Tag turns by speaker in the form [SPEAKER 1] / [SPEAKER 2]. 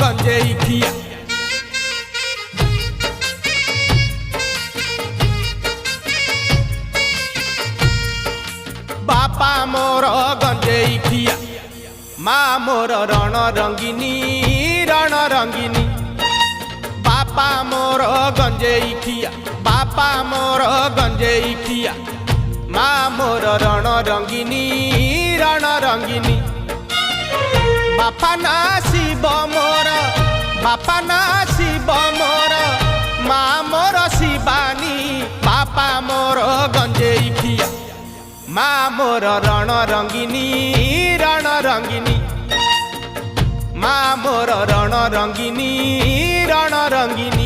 [SPEAKER 1] गंजेई खिया। बापा मोर गंजेई खिया, माँ मोर रण रंगिनी रण रंगिनी। बापा मोर गंजेई खिया, बापा मोर गंजेई खिया, माँ मोर रण रंगिनी रण रंगिनी। बापा ना शिव मोर, बापा ना शिव मोर, माँ मोर शिवानी। बापा मोर गंजेई खिया, माँ मोर रण रंगिनी रण रंगिनी। माँ मोर रण रंगिनी रण रंगिनी।